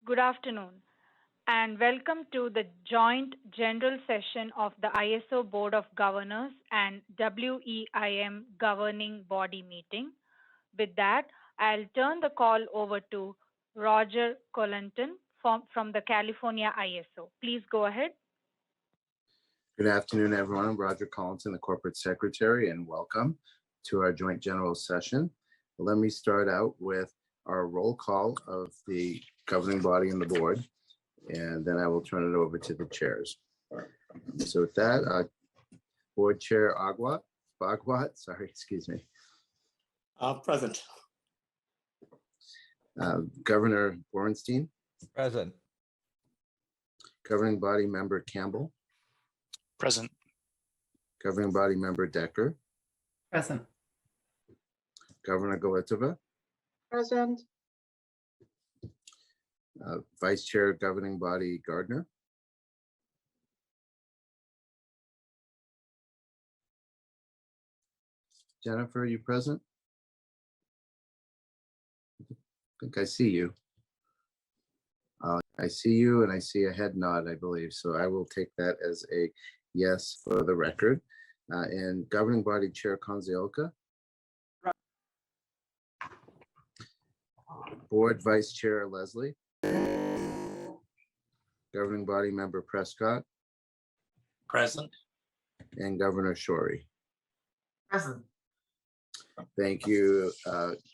Good afternoon, and welcome to the joint general session of the ISO Board of Governors and WEIM Governing Body meeting. With that, I'll turn the call over to Roger Colanton from the California ISO. Please go ahead. Good afternoon, everyone. I'm Roger Collinson, the Corporate Secretary, and welcome to our joint general session. Let me start out with our roll call of the governing body and the board, and then I will turn it over to the chairs. So with that, Board Chair Bhagwat, excuse me. Present. Governor Borenstein. Present. Governing Body Member Campbell. Present. Governing Body Member Decker. Present. Governor Galitova. Present. Vice Chair Governing Body Gardner. Jennifer, are you present? I think I see you. I see you and I see a head nod, I believe. So I will take that as a yes for the record. And Governing Body Chair Konzioka. Board Vice Chair Leslie. Governing Body Member Prescott. Present. And Governor Shorey. Present. Thank you,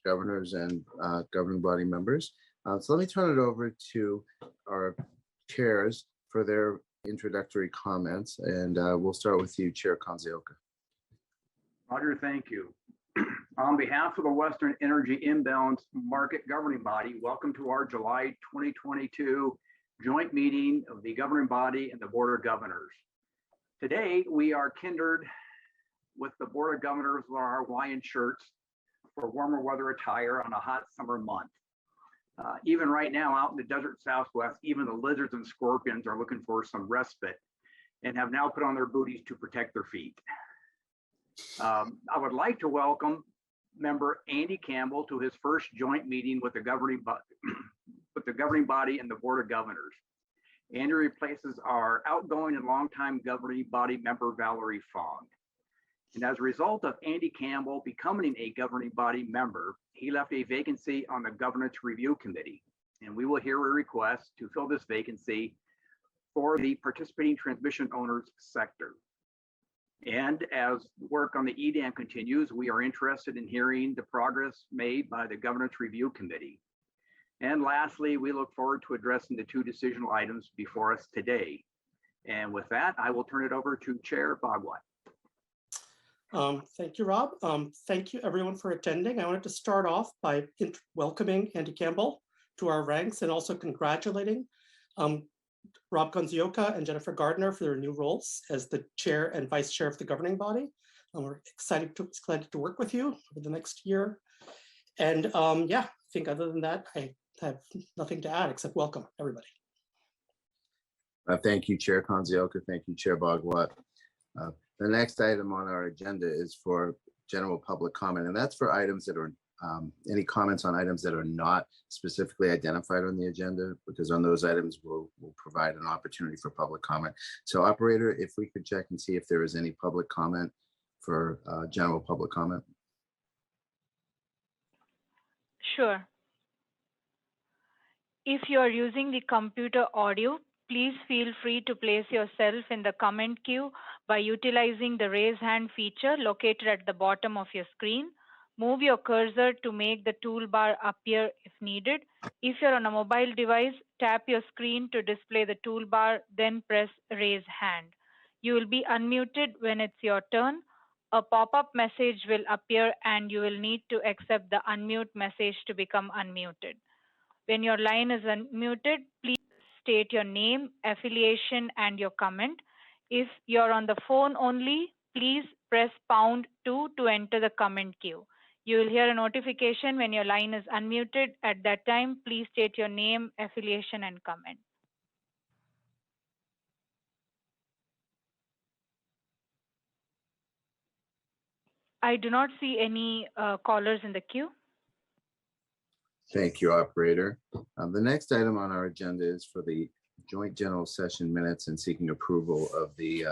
governors and governing body members. So let me turn it over to our chairs for their introductory comments, and we'll start with you, Chair Konzioka. Roger, thank you. On behalf of the Western Energy Imbalance Market Governing Body, welcome to our July 2022 joint meeting of the governing body and the Board of Governors. Today, we are kindred with the Board of Governors with our Hawaiian shirts for warmer weather attire on a hot summer month. Even right now out in the desert Southwest, even the lizards and scorpions are looking for some respite and have now put on their booties to protect their feet. I would like to welcome member Andy Campbell to his first joint meeting with the governing body and the Board of Governors. Andy replaces our outgoing and longtime governing body member Valerie Fong. And as a result of Andy Campbell becoming a governing body member, he left a vacancy on the Governance Review Committee. And we will hear a request to fill this vacancy for the participating transmission owners sector. And as work on the EDAM continues, we are interested in hearing the progress made by the Governance Review Committee. And lastly, we look forward to addressing the two decisional items before us today. And with that, I will turn it over to Chair Bhagwat. Thank you, Rob. Thank you everyone for attending. I wanted to start off by welcoming Andy Campbell to our ranks and also congratulating Rob Konzioka and Jennifer Gardner for their new roles as the chair and vice chair of the governing body. We're excited to work with you over the next year. And yeah, I think other than that, I have nothing to add except welcome everybody. Thank you, Chair Konzioka. Thank you, Chair Bhagwat. The next item on our agenda is for general public comment, and that's for items that are any comments on items that are not specifically identified on the agenda, because on those items we'll provide an opportunity for public comment. So operator, if we could check and see if there is any public comment for general public comment. Sure. If you are using the computer audio, please feel free to place yourself in the comment queue by utilizing the raise hand feature located at the bottom of your screen. Move your cursor to make the toolbar appear if needed. If you're on a mobile device, tap your screen to display the toolbar, then press raise hand. You will be unmuted when it's your turn. A pop-up message will appear and you will need to accept the unmute message to become unmuted. When your line is unmuted, please state your name, affiliation, and your comment. If you're on the phone only, please press #2 to enter the comment queue. You will hear a notification when your line is unmuted. At that time, please state your name, affiliation, and comment. I do not see any callers in the queue. Thank you, operator. The next item on our agenda is for the joint general session minutes and seeking approval of the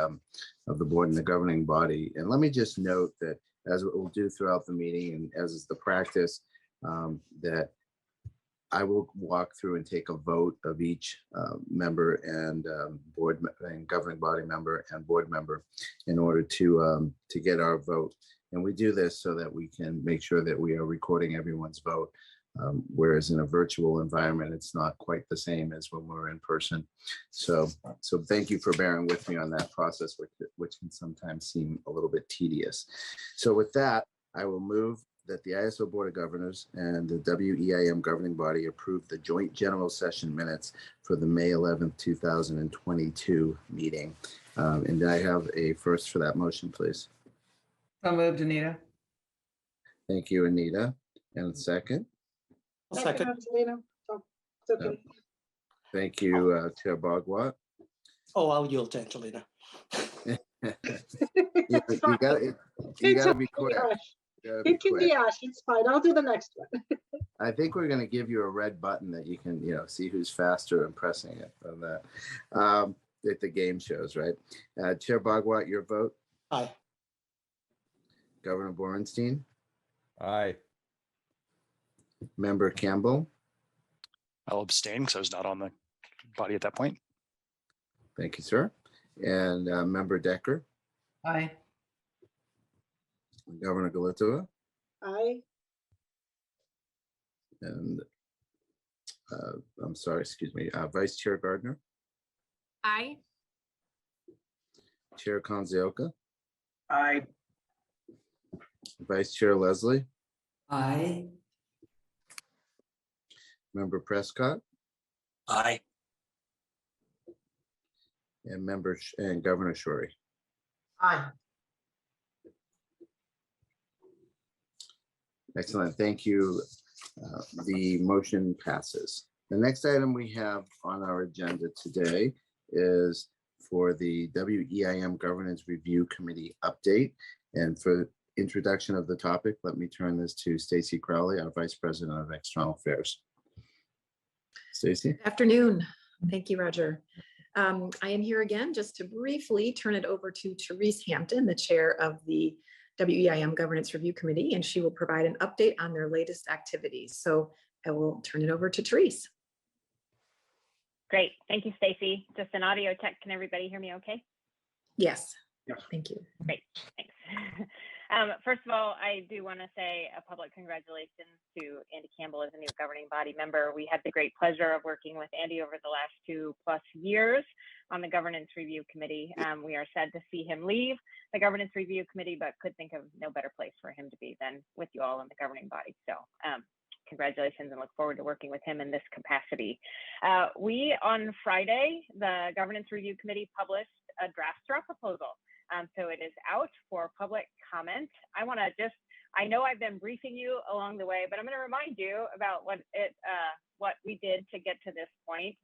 board and the governing body. And let me just note that, as we'll do throughout the meeting and as is the practice, that I will walk through and take a vote of each member and board and governing body member and board member in order to get our vote. And we do this so that we can make sure that we are recording everyone's vote. Whereas in a virtual environment, it's not quite the same as when we're in person. So thank you for bearing with me on that process, which can sometimes seem a little bit tedious. So with that, I will move that the ISO Board of Governors and the WEIM governing body approve the joint general session minutes for the May 11th, 2022 meeting. And I have a first for that motion, please. So moved, Anita. Thank you, Anita. And a second. Second. Angelina. Oh, it's okay. Thank you, Chair Bogwat. Oh, I'll yield to Angelina. You It's fine. gotta It's be okay, quick. Ash. You gotta be It can quick. be Ash. It's fine. I'll do the next one. I think we're gonna give you a red button that you can, see who's faster in pressing it on that. At the game shows, right? Chair Bogwat, your vote. Aye. Governor Borenstein, Aye. Member Campbell. I'll abstain because I was not on the body at that point. Thank you, sir. And Member Decker, Aye. Governor Galitova, Aye. and I'm sorry, excuse me, Vice Chair Gardner, Aye. Chair Konzioka, Aye. Vice Chair Leslie, Aye. Member Prescott, Aye. and and Governor Shorey. Aye. Excellent, thank you. The motion passes. The next item we have on our agenda today is for the WEIM Governance Review Committee update. And for introduction of the topic, let me turn this to Stacy Crowley, our Vice President of External Affairs. Stacy? Afternoon. Thank you, Roger. I am here again just to briefly turn it over to Therese Hampton, the chair of the WEIM Governance Review Committee, and she will provide an update on their latest activities. So I will turn it over to Therese. Great. Thank you, Stacy. Just an audio check. Can everybody hear me okay? Yes. Yes. Thank you. Great. Thanks. First of all, I do want to say a public congratulations to Andy Campbell as a new governing body member. We had the great pleasure of working with Andy over the last 2+ years on the Governance Review Committee. We are sad to see him leave the Governance Review Committee, but could think of no better place for him to be than with you all in the governing body. So congratulations, and look forward to working with him in this capacity. We, on Friday, the Governance Review Committee published a draft straw proposal. So it is out for public comment. I know I've been briefing you along the way, but I'm going to remind you about what we did to get to this point.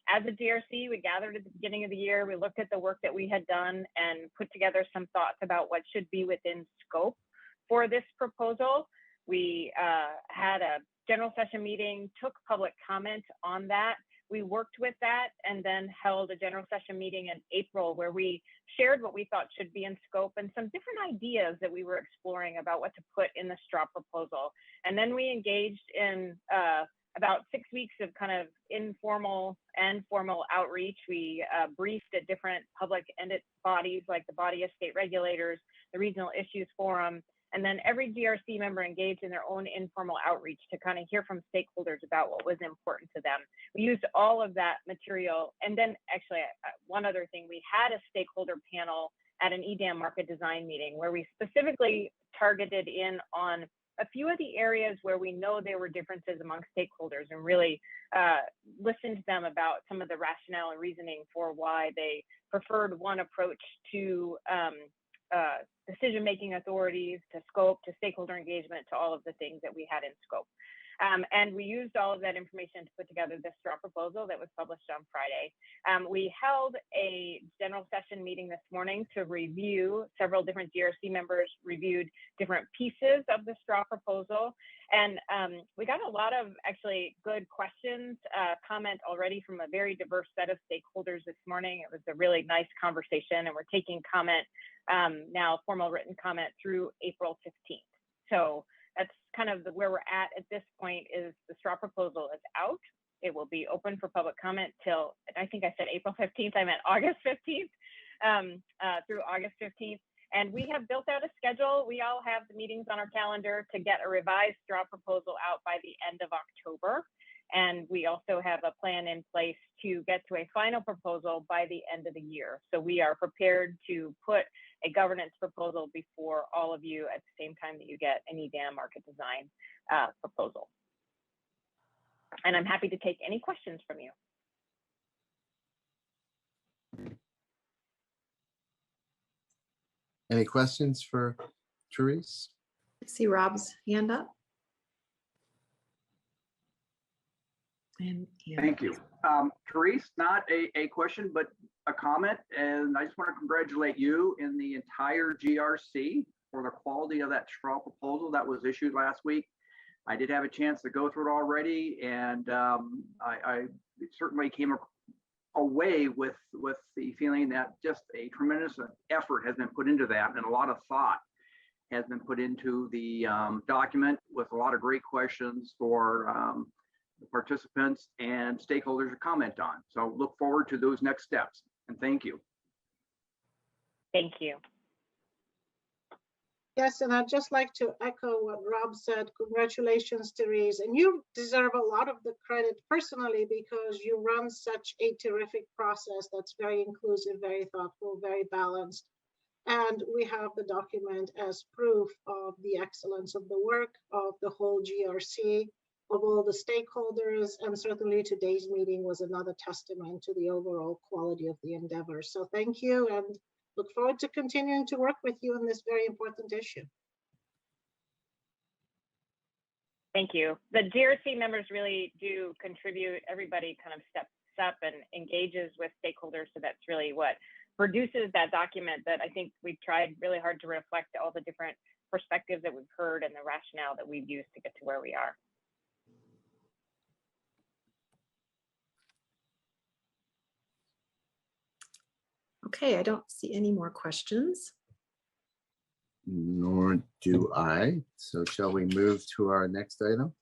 As a GRC, we gathered at the beginning of the year. We looked at the work that we had done and put together some thoughts about what should be within scope for this proposal. We had a general session meeting, took public comment on that. We worked with that and then held a general session meeting in April where we shared what we thought should be in scope and some different ideas that we were exploring about what to put in the straw proposal. And then we engaged in about 6 weeks of kind of informal and formal outreach. We briefed at different public bodies like the Body of State Regulators, the Regional Issues Forum, and then every GRC member engaged in their own informal outreach to kind of hear from stakeholders about what was important to them. We used all of that material. And then actually one other thing, we had a stakeholder panel at an EDAM market design meeting where we specifically targeted in on a few of the areas where we know there were differences among stakeholders and really listened to them about some of the rationale and reasoning for why they preferred one approach to decision-making authorities, to scope, to stakeholder engagement, to all of the things that we had in scope. And we used all of that information to put together this straw proposal that was published on Friday. We held a general session meeting this morning to review. Several different GRC members reviewed different pieces of the straw proposal. And we got a lot of actually good questions, comment already from a very diverse set of stakeholders this morning. It was a really nice conversation, and we're taking comment now, formal written comment through April 15th. So that's kind of where we're at this point. Is the straw proposal is out. It will be open for public comment till, I think I said April 15th, I meant August 15th, through August 15th. And we have built out a schedule. We all have the meetings on our calendar to get a revised straw proposal out by the end of October. And we also have a plan in place to get to a final proposal by the end of the year. So we are prepared to put a governance proposal before all of you at the same time that you get an EDAM market design proposal. And I'm happy to take any questions from you. Any questions for Therese? I see Rob's hand up. And yeah. Thank you. Therese, not a question, but a comment. And I just want to congratulate you and the entire GRC for the quality of that straw proposal that was issued last week. I did have a chance to go through it already, and I certainly came away with the feeling that just a tremendous effort has been put into that, and a lot of thought has been put into the document, with a lot of great questions for the participants and stakeholders to comment on. So look forward to those next steps, and thank you. Thank you. Yes, and I'd just like to echo what Rob said. Congratulations, Therese. And you deserve a lot of the credit personally, because you run such a terrific process that's very inclusive, very thoughtful, very balanced. And we have the document as proof of the excellence of the work of the whole GRC, of all the stakeholders, and certainly today's meeting was another testament to the overall quality of the endeavor. So thank you, and look forward to continuing to work with you on this very important issue. Thank you. The GRC members really do contribute. Everybody kind of steps up and engages with stakeholders. So that's really what produces that document that I think we've tried really hard to reflect all the different perspectives that we've heard and the rationale that we've used to get to where we are. Okay, I don't see any more questions. Nor do I. So shall we move to our next item?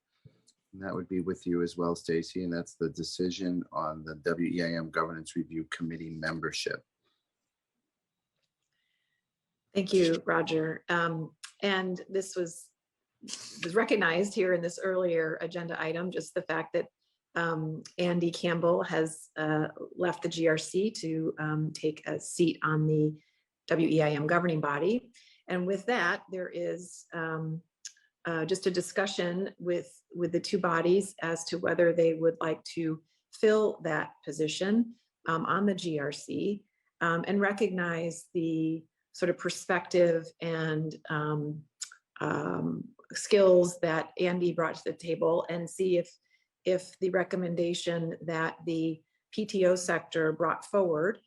And that would be with you as well, Stacy, and that's the decision on the WEIM Governance Review Committee membership. Thank you, Roger. And this was recognized here in this earlier agenda item, just the fact that Andy Campbell has left the GRC to take a seat on the WEIM governing body. And with that, there is just a discussion with the two bodies as to whether they would like to fill that position on the GRC, and recognize the sort of perspective and skills that Andy brought to the table, and see if the recommendation that the PTO sector brought forward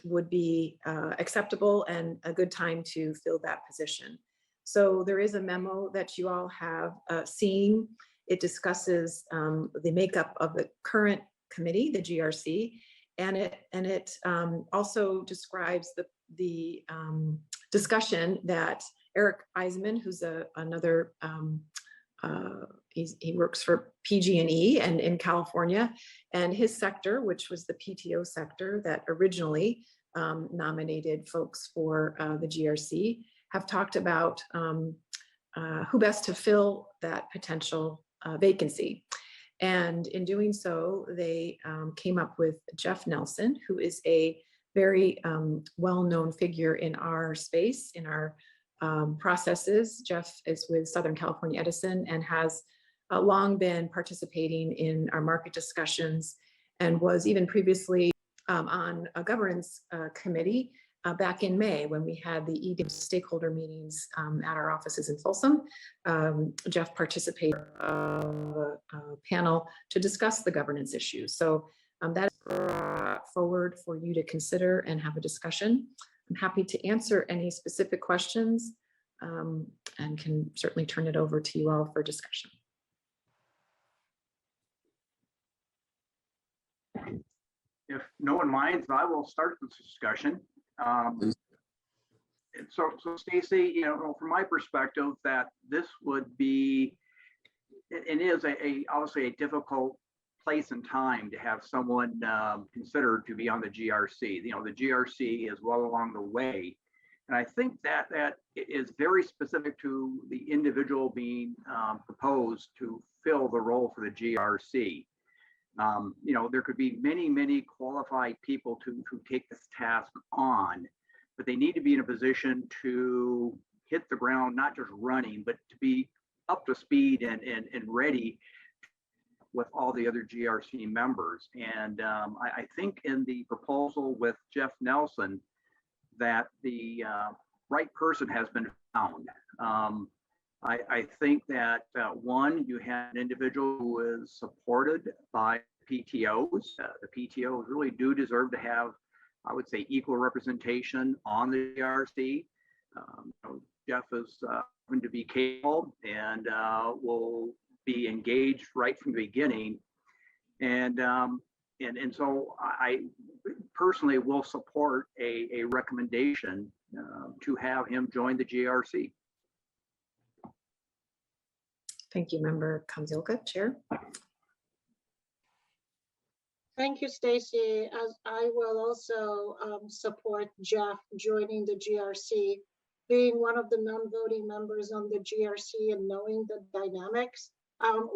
would be acceptable and a good time to fill that position. So there is a memo that you all have seen. It discusses the makeup of the current committee, the GRC, and it also describes the discussion that Eric Eisman, who's another he works for PG&E and in California, and his sector, which was the PTO sector that originally nominated folks for the GRC, have talked about who best to fill that potential vacancy. And in doing so, they came up with Jeff Nelson, who is a very well-known figure in our space, in our processes. Jeff is with Southern California Edison and has long been participating in our market discussions, and was even previously on a governance committee back in May when we had the EDIM stakeholder meetings at our offices in Folsom. Jeff participated in a panel to discuss the governance issues. So that is brought forward for you to consider and have a discussion. I'm happy to answer any specific questions and can certainly turn it over to you all for discussion. If no one minds, I will start this discussion. So Stacy, you know, from my perspective, that this would be, it is obviously a difficult place and time to have someone considered to be on the GRC. You know, the GRC is well along the way. And I think that is very specific to the individual being proposed to fill the role for the GRC. You know, there could be many qualified people to take this task on, but they need to be in a position to hit the ground, not just running, but to be up to speed and ready with all the other GRC members. And I think in the proposal with Jeff Nelson, that the right person has been found. I think that one, you have an individual who is supported by PTOs. The PTOs really do deserve to have, I would say, equal representation on the GRC. Jeff is going to be capable and will be engaged right from the beginning. And so I personally will support a recommendation to have him join the GRC. Thank you, Member Konziolka, Chair. Thank you, Stacy. As I will also support Jeff joining the GRC, being one of the non-voting members on the GRC and knowing the dynamics.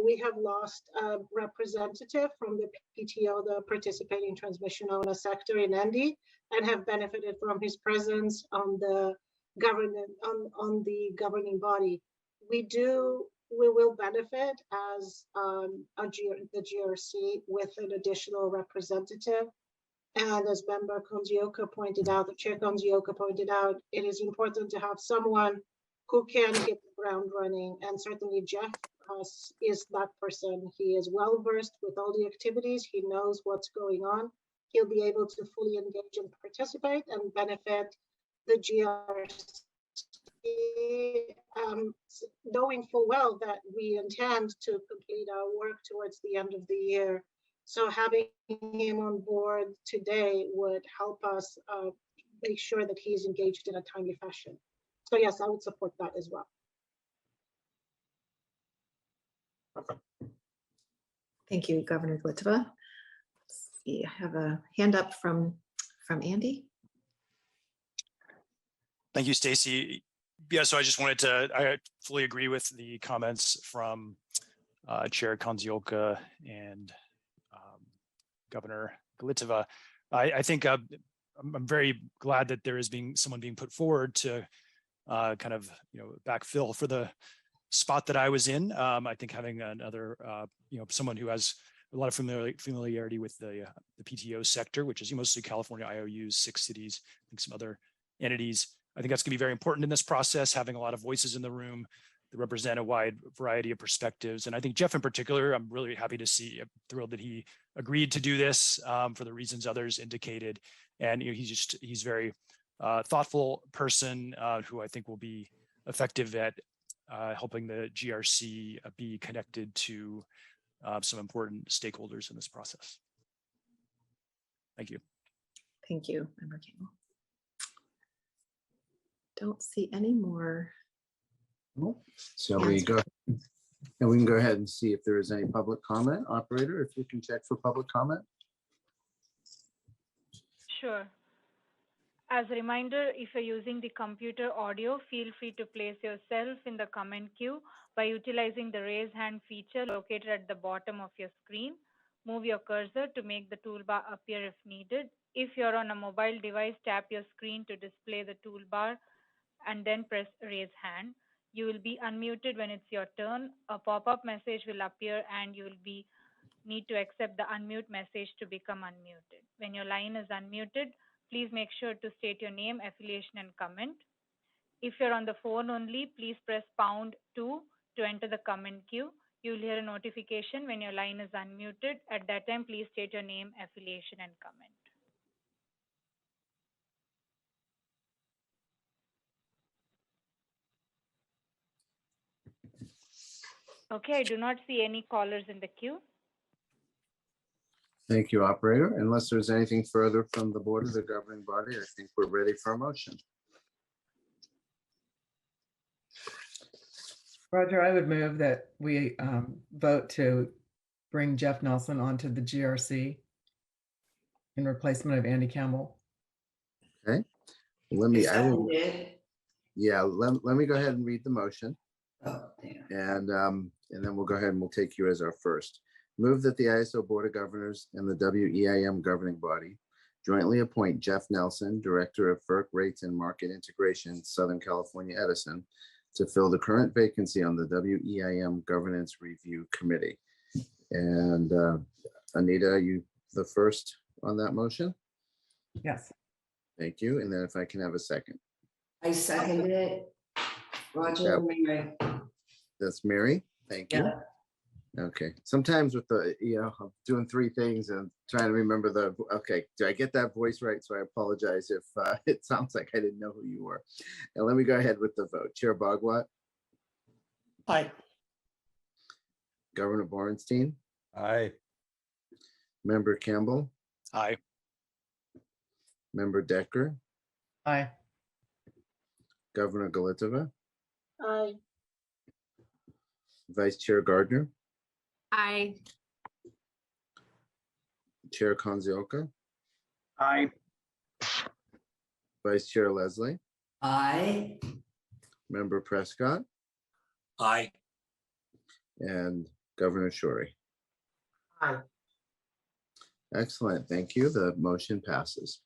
We have lost a representative from the PTO, the Participating Transmission Owner Sector in Andy, and have benefited from his presence on the governing body. We will benefit as the GRC with an additional representative. And as Member Konziolka pointed out, the Chair Konziolka pointed out, it is important to have someone who can hit the ground running. And certainly Jeff is that person. He is well versed with all the activities. He knows what's going on. He'll be able to fully engage and participate and benefit the GRC, knowing full well that we intend to complete our work towards the end of the year. So having him on board today would help us make sure that he's engaged in a timely fashion. So yes, I would support that as well. Thank you, Governor Glitova. Let's see, I have a hand up from Andy. Thank you, Stacy. Yeah, so I just wanted to, I fully agree with the comments from Chair Konziolka and Governor Glitova. I think I'm very glad that there is someone being put forward to kind of, backfill for the spot that I was in. I think having another, someone who has a lot of familiarity with the PTO sector, which is mostly California IOUs, 6 cities, I think some other entities. I think that's going to be very important in this process, having a lot of voices in the room that represent a wide variety of perspectives. And I think Jeff in particular, I'm really happy to see, I'm thrilled that he agreed to do this for the reasons others indicated. And he's very thoughtful person who I think will be effective at helping the GRC be connected to some important stakeholders in this process. Thank you. Thank you, Member Campbell. Don't see any more. So we can go ahead and see if there is any public comment. Operator, if you can check for public comment. Sure. As a reminder, if you're using the computer audio, feel free to place yourself in the comment queue by utilizing the raise hand feature located at the bottom of your screen. Move your cursor to make the toolbar appear if needed. If you're on a mobile device, tap your screen to display the toolbar and then press raise hand. You will be unmuted when it's your turn. A pop-up message will appear and you will need to accept the unmute message to become unmuted. When your line is unmuted, Please make sure to state your name, affiliation, and comment. If you're on the phone only, please press #2 to enter the comment queue. You'll hear a notification when your line is unmuted. At that time, please state your name, affiliation, and comment. Okay, I do not see any callers in the queue. Thank you, operator. Unless there's anything further from the board of the governing body, I think we're ready for a motion. Roger, I would move that we vote to bring Jeff Nelson onto the GRC in replacement of Andy Campbell. Okay. Let me go ahead and read the motion. Oh, damn. And then we'll go ahead and we'll take you as our first. Move that the ISO Board of Governors and the WEIM governing body jointly appoint Jeff Nelson, Director of FERC Rates and Market Integration, Southern California Edison, to fill the current vacancy on the WEIM Governance Review Committee. And Anita, are you the first on that motion? Yes. Thank you. And then if I can have a second. I seconded it. Roger, Mary. That's Mary. Thank you. Yeah. Okay. Sometimes with the, I'm doing three things and trying to remember okay, do I get that voice right? So I apologize if it sounds like I didn't know who you were. And let me go ahead with the vote. Chair Bhagwat. Aye. Governor Borenstein. Aye. Member Campbell. Aye. Member Decker. Aye. Governor Galitova. Aye. Vice Chair Gardner. Aye. Chair Konzioka. Aye. Vice Chair Leslie. Aye. Member Prescott. Aye. And Governor Shorey. Aye. Excellent. Thank you. The motion passes.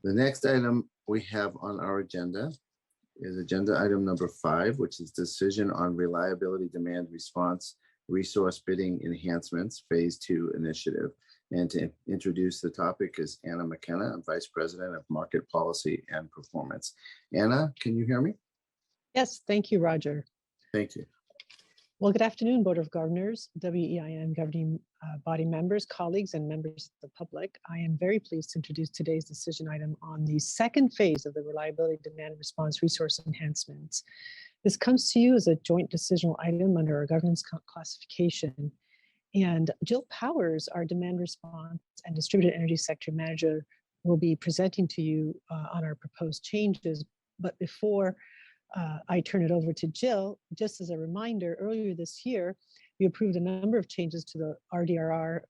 The next item we have on our agenda is agenda item number 5, which is decision on reliability demand response resource bidding enhancements phase 2 initiative. And to introduce the topic is Anna McKenna, Vice President of Market Policy and Performance. Anna, can you hear me? Yes, thank you, Roger. Thank you. Well, good afternoon, Board of Governors, WEIM governing body members, colleagues, and members of the public. I am very pleased to introduce today's decision item on the second phase of the Reliability Demand Response Resource Enhancements. This comes to you as a joint decisional item under our governance classification. And Jill Powers, our demand response and distributed energy sector manager, will be presenting to you on our proposed changes. But before I turn it over to Jill, just as a reminder, earlier this year, we approved a number of changes to the Rdrr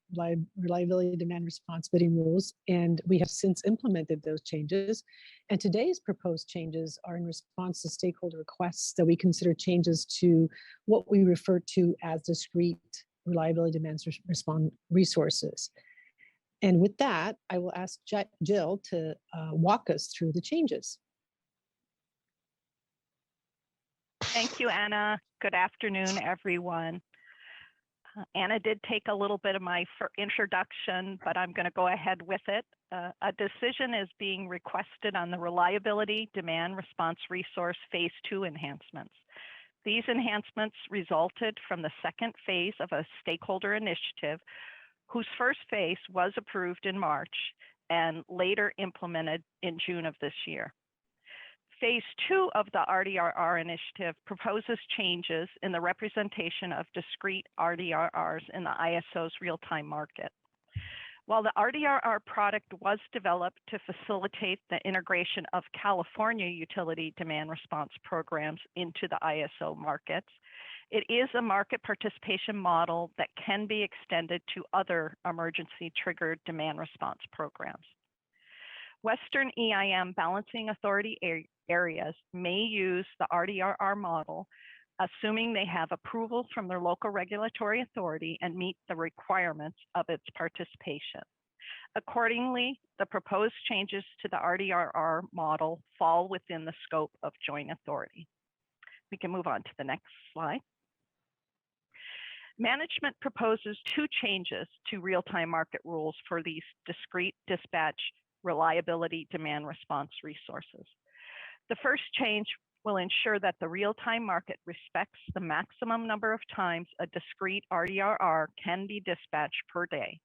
Reliability Demand Response bidding rules, and we have since implemented those changes. And today's proposed changes are in response to stakeholder requests that we consider changes to what we refer to as discrete reliability demands response resources. And with that, I will ask Jill to walk us through the changes. Thank you, Anna. Good afternoon, everyone. Anna did take a little bit of my introduction, but I'm going to go ahead with it. A decision is being requested on the Reliability Demand Response Resource Phase 2 enhancements. These enhancements resulted from the second phase of a stakeholder initiative, whose first phase was approved in March and later implemented in June of this year. Phase 2 of the Rdrr initiative proposes changes in the representation of discrete Rdrrs in the ISO's real-time market. While the Rdrr product was developed to facilitate the integration of California utility demand response programs into the ISO markets, it is a market participation model that can be extended to other emergency triggered demand response programs. Western EIM balancing authority areas may use the Rdrr model, assuming they have approval from their local regulatory authority and meet the requirements of its participation. Accordingly, the proposed changes to the Rdrr model fall within the scope of joint authority. We can move on to the next slide. Management proposes two changes to real-time market rules for these discrete dispatch reliability demand response resources. The first change will ensure that the real-time market respects the maximum number of times a discrete RDRR can be dispatched per day.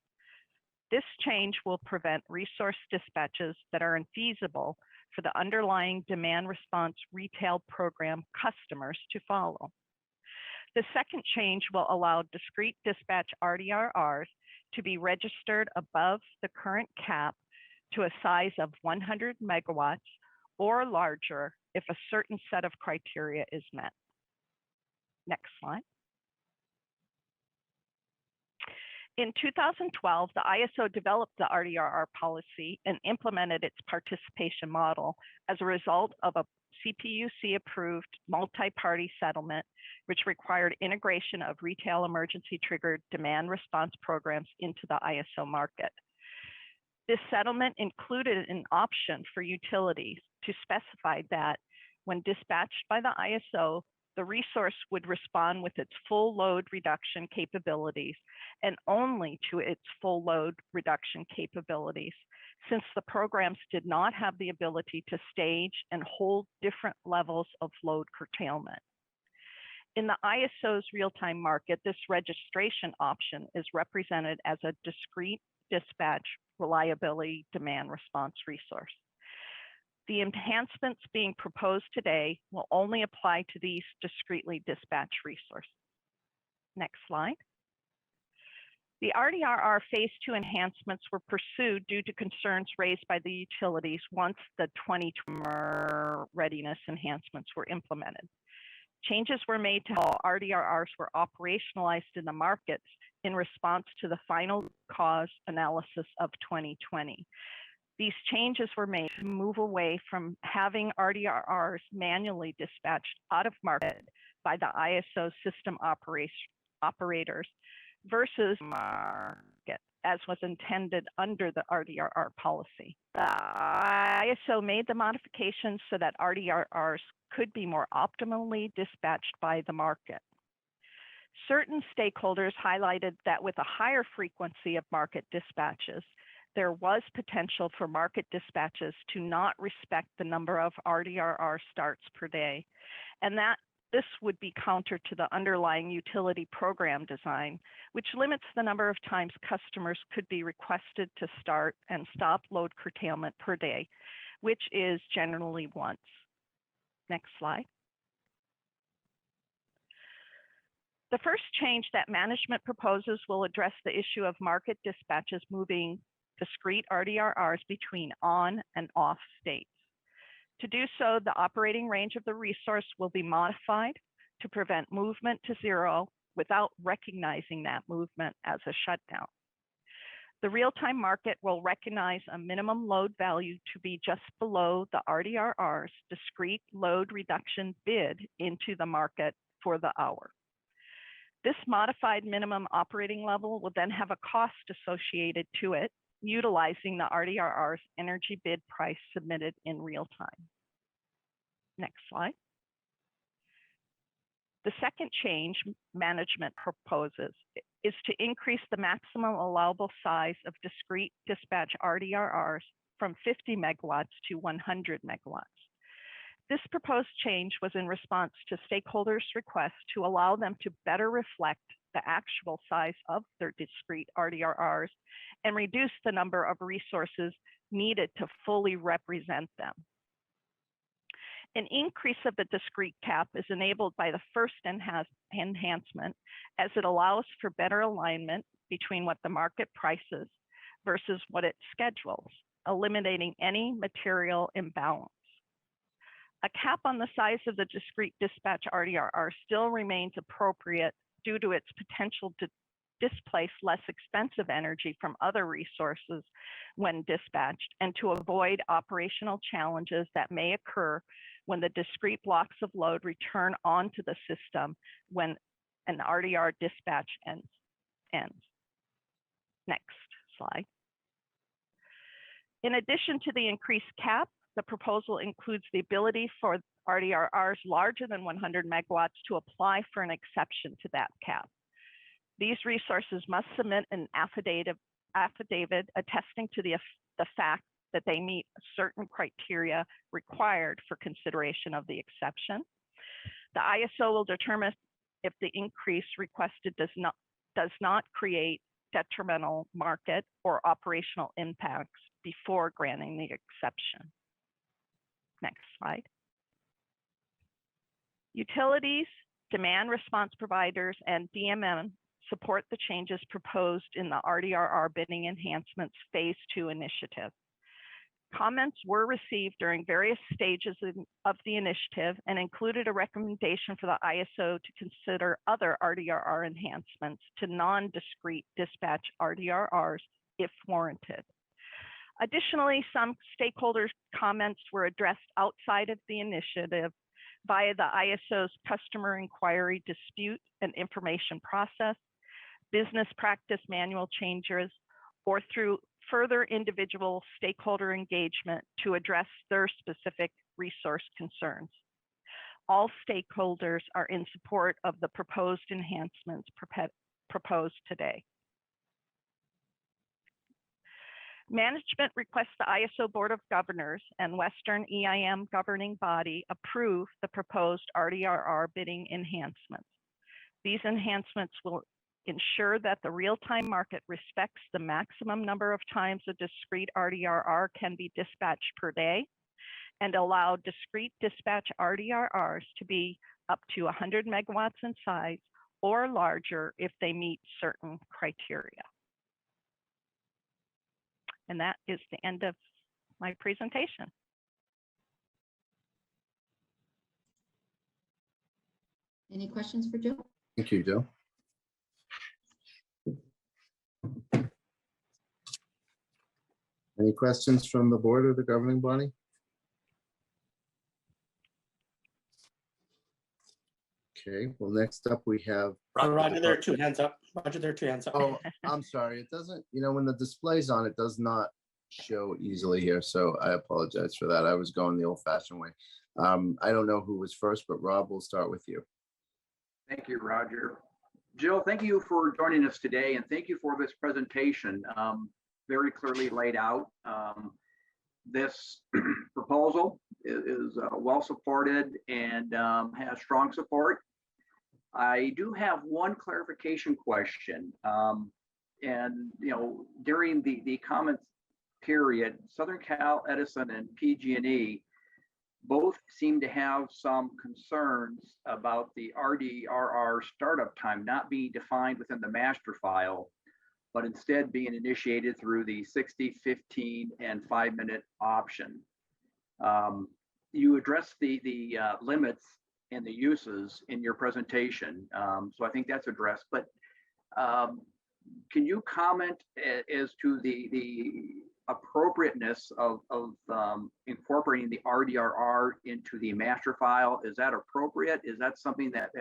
This change will prevent resource dispatches that are infeasible for the underlying demand response retail program customers to follow. The second change will allow discrete dispatch RDRRs to be registered above the current cap to a size of 100 megawatts or larger if a certain set of criteria is met. Next slide. In 2012, the ISO developed the RDRR policy and implemented its participation model as a result of a CPUC-approved multi-party settlement, which required integration of retail emergency-triggered demand response programs into the ISO market. This settlement included an option for utilities to specify that when dispatched by the ISO, the resource would respond with its full load reduction capabilities and only to its full load reduction capabilities, since the programs did not have the ability to stage and hold different levels of load curtailment. In the ISO's real-time market, this registration option is represented as a discrete dispatch reliability demand response resource. The enhancements being proposed today will only apply to these discretely dispatched resources. Next slide. The RDRR Phase 2 enhancements were pursued due to concerns raised by the utilities once the 2020 readiness enhancements were implemented. Changes were made to how RDRRs were operationalized in the markets in response to the final cause analysis of 2020. These changes were made to move away from having RDRRs manually dispatched out of market by the ISO system operators versus market, as was intended under the RDRR policy. The ISO made the modifications so that RDRRs could be more optimally dispatched by the market. Certain stakeholders highlighted that with a higher frequency of market dispatches, there was potential for market dispatches to not respect the number of RDRR starts per day, and that this would be counter to the underlying utility program design, which limits the number of times customers could be requested to start and stop load curtailment per day, which is generally once. Next slide. The first change that management proposes will address the issue of market dispatches moving discrete RDRRs between on and off states. To do so, the operating range of the resource will be modified to prevent movement to zero without recognizing that movement as a shutdown. The real-time market will recognize a minimum load value to be just below the RDRR's discrete load reduction bid into the market for the hour. This modified minimum operating level will then have a cost associated to it, utilizing the RDRR's energy bid price submitted in real time. Next slide. The second change management proposes is to increase the maximum allowable size of discrete dispatch RDRRs from 50 megawatts to 100 megawatts. This proposed change was in response to stakeholders' requests to allow them to better reflect the actual size of their discrete RDRRs and reduce the number of resources needed to fully represent them. An increase of the discrete cap is enabled by the first enhancement, as it allows for better alignment between what the market prices versus what it schedules, eliminating any material imbalance. A cap on the size of the discrete dispatch RDRR still remains appropriate due to its potential to displace less expensive energy from other resources when dispatched, and to avoid operational challenges that may occur when the discrete blocks of load return onto the system when an RDR dispatch ends. Next slide. In addition to the increased cap, the proposal includes the ability for RDRRs larger than 100 megawatts to apply for an exception to that cap. These resources must submit an affidavit attesting to the fact that they meet certain criteria required for consideration of the exception. The ISO will determine if the increase requested does not create detrimental market or operational impacts before granting the exception. Next slide. Utilities, demand response providers, and DMM support the changes proposed in the RDRR bidding enhancements phase 2 initiative. Comments were received during various stages of the initiative and included a recommendation for the ISO to consider other RDRR enhancements to non-discrete dispatch RDRRs if warranted. Additionally, some stakeholders' comments were addressed outside of the initiative via the ISO's customer inquiry dispute and information process, business practice manual changes, or through further individual stakeholder engagement to address their specific resource concerns. All stakeholders are in support of the proposed enhancements proposed today. Management requests the ISO Board of Governors and Western EIM governing body approve the proposed RDRR bidding enhancements. These enhancements will ensure that the real-time market respects the maximum number of times a discrete RDRR can be dispatched per day and allow discrete dispatch RDRRs to be up to 100 megawatts in size or larger if they meet certain criteria. And that is the end of my presentation. Any questions for Jill? Thank you, Jill. Any questions from the board or the governing body? Okay, well, next up we have. Roger, there are two hands up. Roger, there are two hands up. Oh, I'm sorry. It doesn't, when the display's on, it does not show easily here. So I apologize for that. I was going the old fashioned way. I don't know who was first, but Rob, we'll start with you. Thank you, Roger. Jill, thank you for joining us today, and thank you for this presentation. Very clearly laid out. This proposal is well supported and has strong support. I do have one clarification question. And during the comments period, Southern Cal Edison and PG&E both seem to have some concerns about the RDRR startup time not being defined within the master file, but instead being initiated through the 60, 15, and 5-minute option. You addressed the limits and the uses in your presentation, so I think that's addressed. But can you comment as to the appropriateness of incorporating the RDRR into the master file? Is that appropriate? Is that something that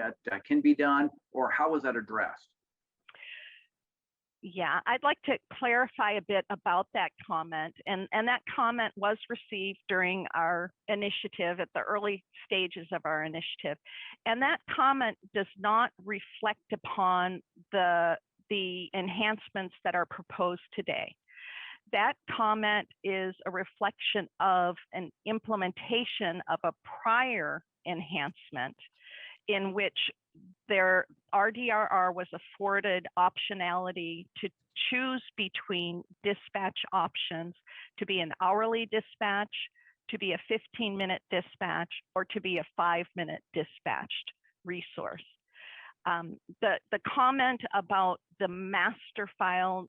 can be done, or how is that addressed? Yeah, I'd like to clarify a bit about that comment. And that comment was received during our initiative at the early stages of our initiative. And that comment does not reflect upon the enhancements that are proposed today. That comment is a reflection of an implementation of a prior enhancement in which their RDRR was afforded optionality to choose between dispatch options, to be an hourly dispatch, to be a 15-minute dispatch, or to be a 5-minute dispatched resource. The comment about the master file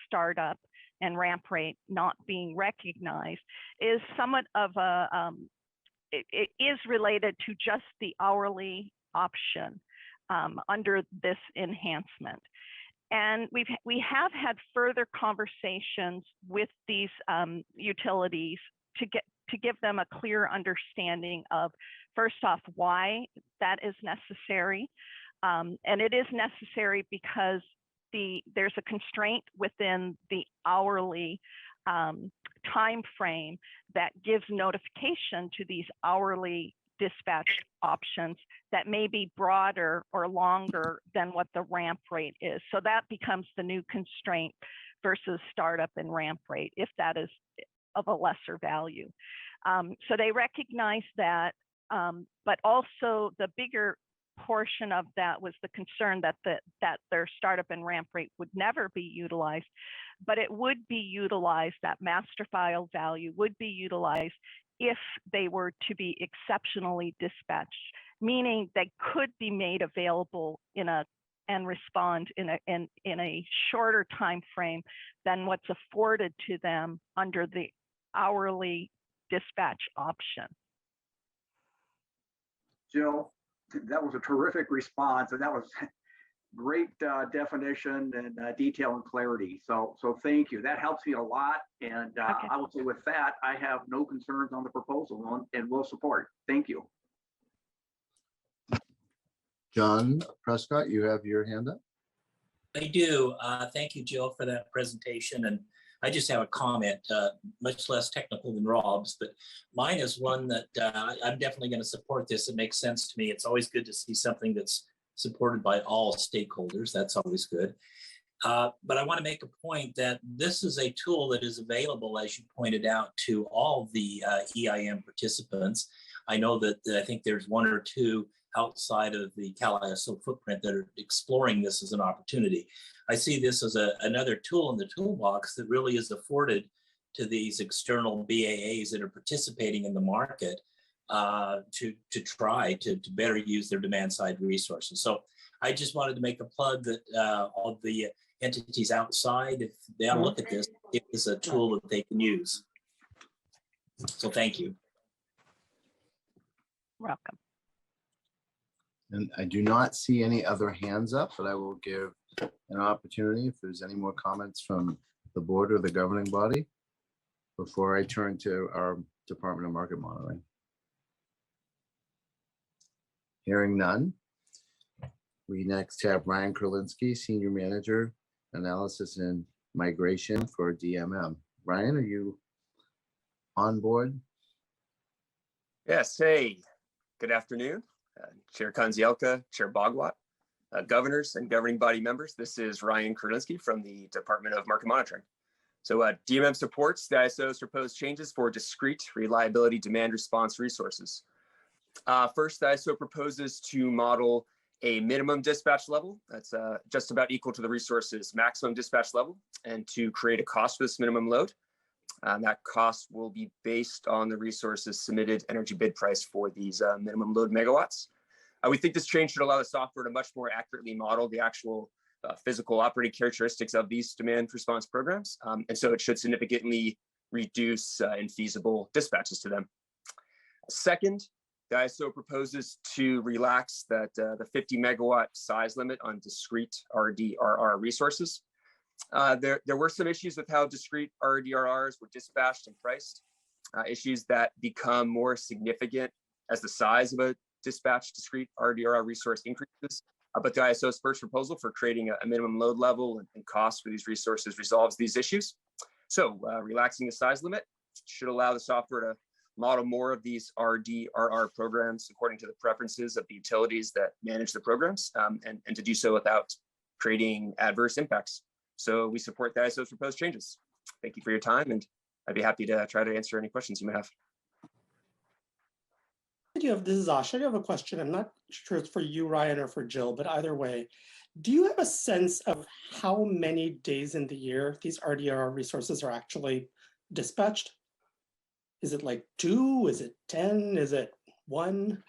startup and ramp rate not being recognized is somewhat of a it is related to just the hourly option under this enhancement. And we have had further conversations with these utilities to give them a clear understanding of, first off, why that is necessary. And it is necessary because there's a constraint within the hourly time frame that gives notification to these hourly dispatch options that may be broader or longer than what the ramp rate is. So that becomes the new constraint versus startup and ramp rate, if that is of a lesser value. So they recognize that, but also the bigger portion of that was the concern that that their startup and ramp rate would never be utilized, but it would be utilized, that master file value would be utilized if they were to be exceptionally dispatched, meaning they could be made available and respond in a shorter time frame than what's afforded to them under the hourly dispatch option. Jill, that was a terrific response, and that was great definition and detail and clarity. So thank you. That helps me a lot. And Okay. I will say with that, I have no concerns on the proposal and will support. Thank you. John Prescott, you have your hand up. I do. Thank you, Jill, for that presentation. And I just have a comment, much less technical than Rob's, but mine is one that I'm definitely going to support this. It makes sense to me. It's always good to see something that's supported by all stakeholders. That's always good. But I want to make a point that this is a tool that is available, as you pointed out, to all the EIM participants. I know that I think there's one or two outside of the CalISO footprint that are exploring this as an opportunity. I see this as another tool in the toolbox that really is afforded to these external BAAs that are participating in the market to try to better use their demand side resources. So I just wanted to make a plug that all the entities outside, if they have a look at this, it is a tool that they can use. So thank you. Welcome. And I do not see any other hands up, but I will give an opportunity if there's any more comments from the board or the governing body before I turn to our Department of Market Monitoring. Hearing none. We next have Ryan Kurlinski, Senior Manager, Analysis and Migration for DMM. Ryan, are you on board? Yes, hey, good afternoon. Chair Konzielka, Chair Bogwat, governors and governing body members. This is Ryan Kurlinski from the Department of Market Monitoring. So DMM supports the ISO's proposed changes for discrete reliability demand response resources. First, the ISO proposes to model a minimum dispatch level that's just about equal to the resource's maximum dispatch level, and to create a cost for this minimum load. That cost will be based on the resource's submitted energy bid price for these minimum load megawatts. We think this change should allow the software to much more accurately model the actual physical operating characteristics of these demand response programs. And so it should significantly reduce infeasible dispatches to them. Second, the ISO proposes to relax that the 50 megawatt size limit on discrete Rdrr resources. There were some issues with how discrete Rdrrs were dispatched and priced, issues that become more significant as the size of a dispatched discrete Rdrr resource increases. But the ISO's first proposal for creating a minimum load level and cost for these resources resolves these issues. So relaxing the size limit should allow the software to model more of these Rdrr programs according to the preferences of the utilities that manage the programs, and to do so without creating adverse impacts. So we support the ISO's proposed changes. Thank you for your time, and I'd be happy to try to answer any questions you may have. This is Ash. I do have a question. I'm not sure it's for you, Ryan, or for Jill, but either way, do you have a sense of how many days in the year these Rdrr resources are actually dispatched? Is it like 2? Is it 10? Is it 1?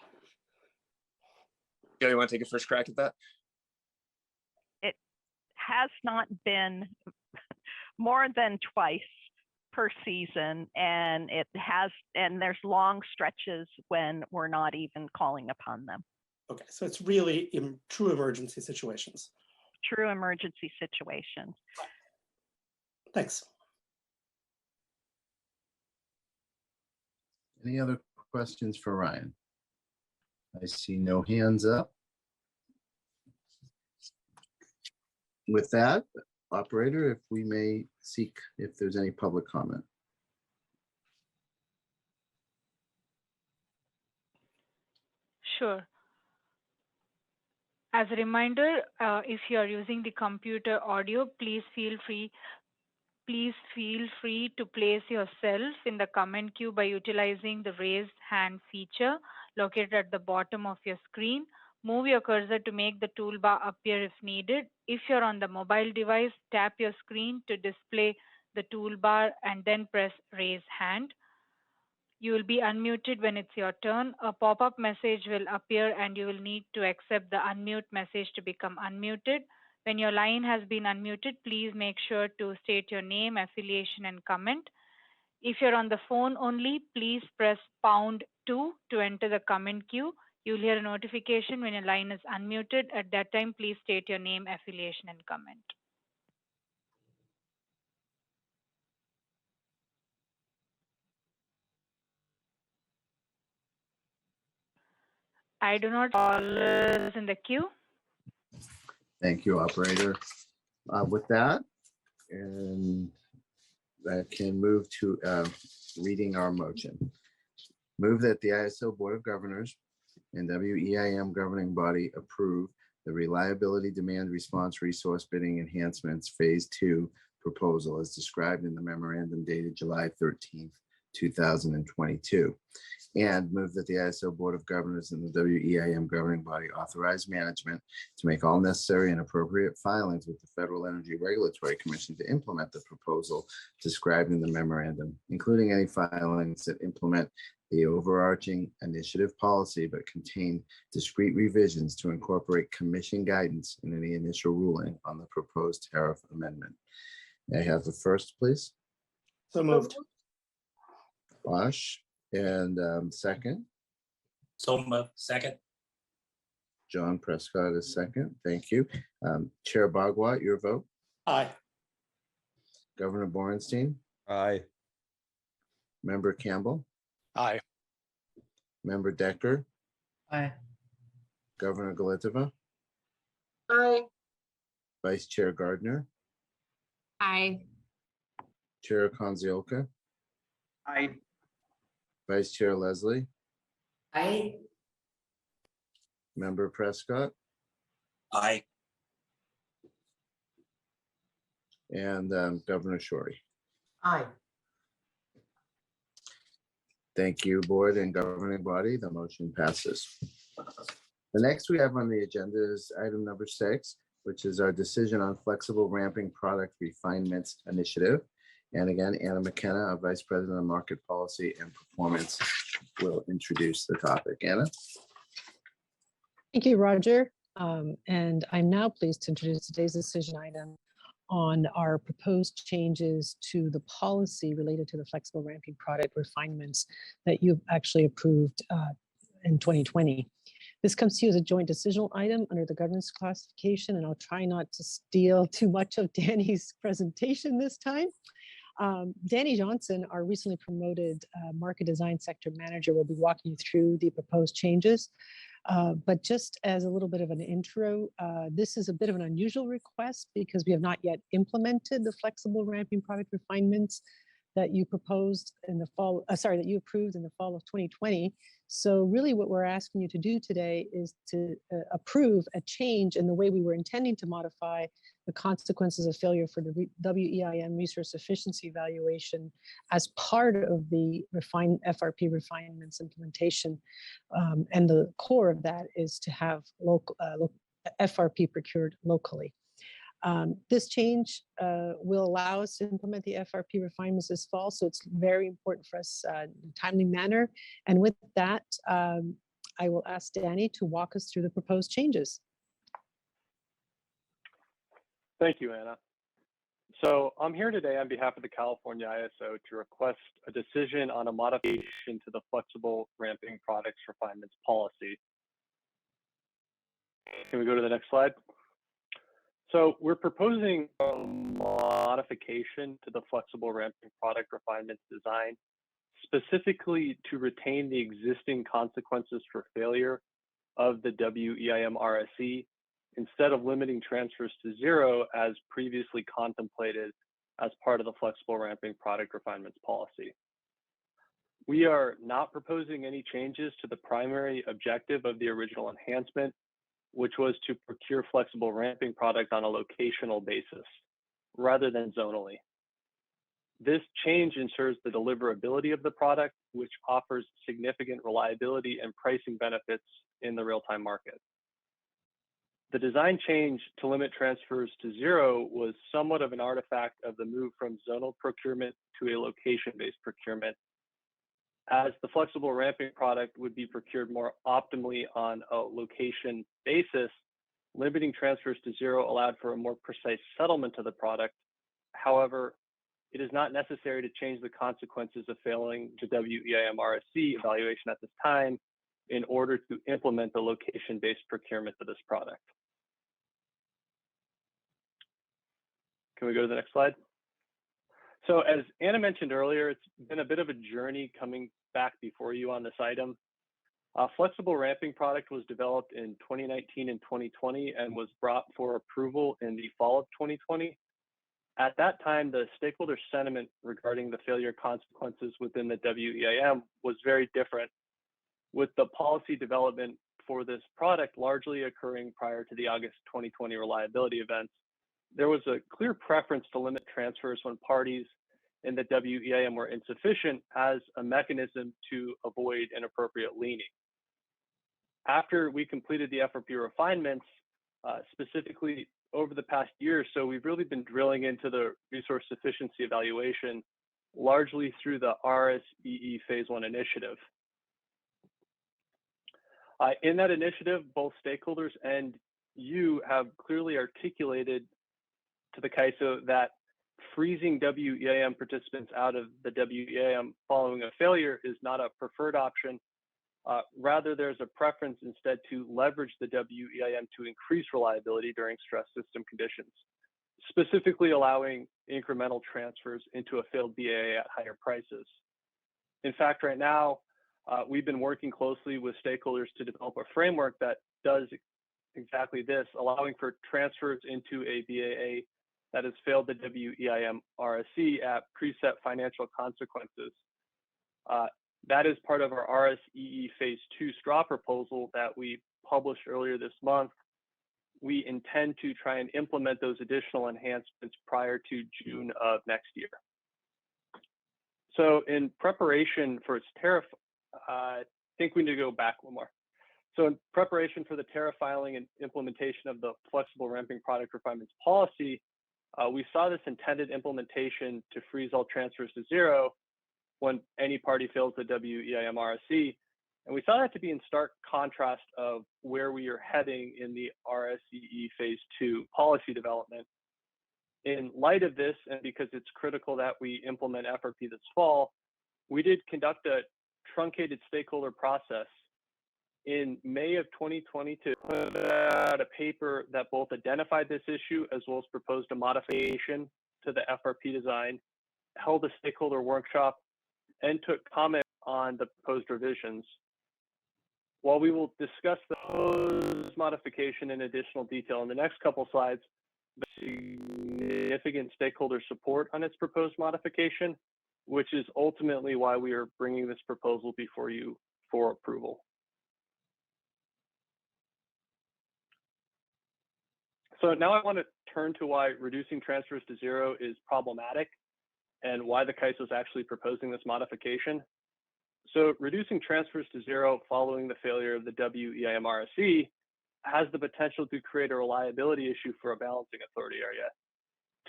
Jill, you want to take a first crack at that? It has not been more than twice per season, and there's long stretches when we're not even calling upon them. Okay, so it's really in true emergency situations. True emergency situations. Thanks. Any other questions for Ryan? I see no hands up. With that, operator, if we may seek if there's any public comment. Sure. As a reminder, if you are using the computer audio, please feel free to place yourself in the comment queue by utilizing the raise hand feature located at the bottom of your screen. Move your cursor to make the toolbar appear if needed. If you're on the mobile device, tap your screen to display the toolbar and then press raise hand. You will be unmuted when it's your turn. A pop-up message will appear and you will need to accept the unmute message to become unmuted. When your line has been unmuted, please make sure to state your name, affiliation, and comment. If you're on the phone only, please press #2 to enter the comment queue. You'll hear a notification when your line is unmuted. At that time, please state your name, affiliation, and comment. I do not callers in the queue. Thank you, operator. With that, and I can move to reading our motion. Move that the ISO Board of Governors and WEIM governing body approve the Reliability Demand Response Resource Bidding Enhancements Phase 2 proposal as described in the memorandum dated July 13th, 2022. And move that the ISO Board of Governors and the WEIM governing body authorize management to make all necessary and appropriate filings with the Federal Energy Regulatory Commission to implement the proposal described in the memorandum, including any filings that implement the overarching initiative policy, but contain discrete revisions to incorporate commission guidance in any initial ruling on the proposed tariff amendment. May I have the first, please? So moved. Bosch, and second? So moved. Second. John Prescott is second. Thank you. Chair Bhagwat, your vote? Aye. Governor Borenstein? Aye. Member Campbell? Aye. Member Decker? Aye. Governor Galiteva? Aye. Vice Chair Gardner? Aye. Chair Konziolka? Aye. Vice Chair Leslie? Aye. Member Prescott? Aye. And Governor Shorey? Aye. Thank you, board and governing body. The motion passes. The next we have on the agenda is item number 6, which is our decision on flexible ramping product refinements initiative. And again, Anna McKenna, our Vice President of Market Policy and Performance, will introduce the topic. Anna? Thank you, Roger. And I'm now pleased to introduce today's decision item on our proposed changes to the policy related to the flexible ramping product refinements that you've actually approved in 2020. This comes to you as a joint decisional item under the governance classification, and I'll try not to steal too much of Danny's presentation this time. Danny Johnson, our recently promoted market design sector manager, will be walking you through the proposed changes. But just as a little bit of an intro, this is a bit of an unusual request because we have not yet implemented the flexible ramping product refinements that you proposed in the fall, that you approved in the fall of 2020. So really what we're asking you to do today is to approve a change in the way we were intending to modify the consequences of failure for the WEIM resource efficiency evaluation as part of the FRP refinements implementation. And the core of that is to have local FRP procured locally. This change will allow us to implement the FRP refinements this fall, so it's very important for us in a timely manner. And with that, I will ask Danny to walk us through the proposed changes. Thank you, Anna. So I'm here today on behalf of the California ISO to request a decision on a modification to the flexible ramping products refinements policy. Can we go to the next slide? So we're proposing a modification to the flexible ramping product refinements design, specifically to retain the existing consequences for failure of the WEIM RSE, instead of limiting transfers to 0 as previously contemplated as part of the flexible ramping product refinements policy. We are not proposing any changes to the primary objective of the original enhancement, which was to procure flexible ramping product on a locational basis rather than zonally. This change ensures the deliverability of the product, which offers significant reliability and pricing benefits in the real-time market. The design change to limit transfers to zero was somewhat of an artifact of the move from zonal procurement to a location-based procurement, as the flexible ramping product would be procured more optimally on a location basis. Limiting transfers to zero allowed for a more precise settlement of the product. However, it is not necessary to change the consequences of failing the WEIM RSC evaluation at this time in order to implement the location-based procurement of this product. Can we go to the next slide? So as Anna mentioned earlier, it's been a bit of a journey coming back before you on this item. Flexible ramping product was developed in 2019 and 2020 and was brought for approval in the fall of 2020. At that time, the stakeholder sentiment regarding the failure consequences within the WEIM was very different, with the policy development for this product largely occurring prior to the August 2020 reliability events. There was a clear preference to limit transfers when parties in the WEIM were insufficient as a mechanism to avoid inappropriate leaning. After we completed the FRP refinements, specifically over the past year or so, we've really been drilling into the resource sufficiency evaluation, largely through the RSEE Phase 1 initiative. In that initiative, both stakeholders and you have clearly articulated to the CAISO that freezing WEIM participants out of the WEIM following a failure is not a preferred option. Rather, there's a preference instead to leverage the WEIM to increase reliability during stress system conditions, specifically allowing incremental transfers into a failed BAA at higher prices. In fact, right now, we've been working closely with stakeholders to develop a framework that does exactly this, allowing for transfers into a BAA that has failed the WEIM RSC at preset financial consequences. That is part of our RSEE Phase 2 straw proposal that we published earlier this month. We intend to try and implement those additional enhancements prior to June of next year. So in preparation for its tariff, I think we need to go back one more. So in preparation for the tariff filing and implementation of the flexible ramping product refinements policy, we saw this intended implementation to freeze all transfers to zero when any party fails the WEIM RSC. And we saw that to be in stark contrast of where we are heading in the RSEE Phase 2 policy development. In light of this, and because it's critical that we implement FRP this fall, we did conduct a truncated stakeholder process in May of 2020 to put out a paper that both identified this issue as well as proposed a modification to the FRP design, held a stakeholder workshop, and took comment on the proposed revisions. While we will discuss the proposed modification in additional detail in the next couple slides, significant stakeholder support on its proposed modification, which is ultimately why we are bringing this proposal before you for approval. So now I want to turn to why reducing transfers to zero is problematic and why the CAISO is actually proposing this modification. So reducing transfers to zero following the failure of the WEIM RSC has the potential to create a reliability issue for a balancing authority area.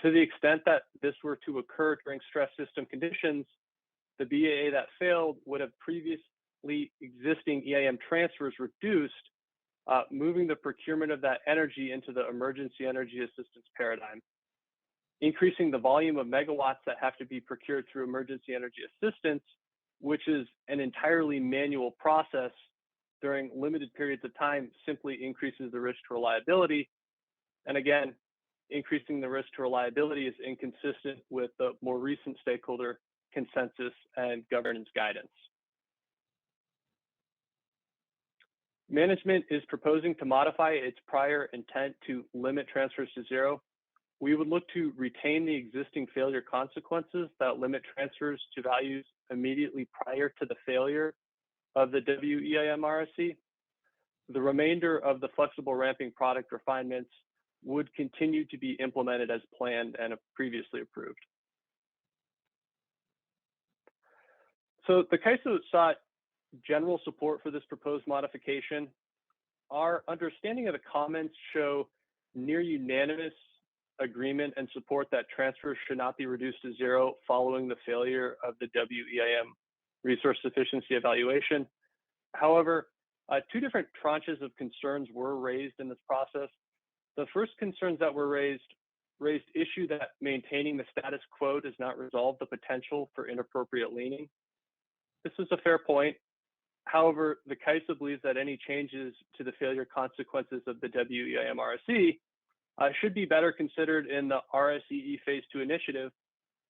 To the extent that this were to occur during stress system conditions, the BAA that failed would have previously existing EIM transfers reduced, moving the procurement of that energy into the emergency energy assistance paradigm, increasing the volume of megawatts that have to be procured through emergency energy assistance, which is an entirely manual process during limited periods of time, simply increases the risk to reliability. And again, increasing the risk to reliability is inconsistent with the more recent stakeholder consensus and governance guidance. Management is proposing to modify its prior intent to limit transfers to zero we would look to retain the existing failure consequences that limit transfers to values immediately prior to the failure of the WEIM RSC. The remainder of the flexible ramping product refinements would continue to be implemented as planned and previously approved. So the CAISO sought general support for this proposed modification. Our understanding of the comments show near unanimous agreement and support that transfers should not be reduced to zero following the failure of the WEIM resource sufficiency evaluation. However, two different tranches of concerns were raised in this process. The first concerns that were raised issue that maintaining the status quo does not resolve the potential for inappropriate leaning. This is a fair point. However, the CAISO believes that any changes to the failure consequences of the WEIM RSC should be better considered in the RSEE Phase 2 initiative.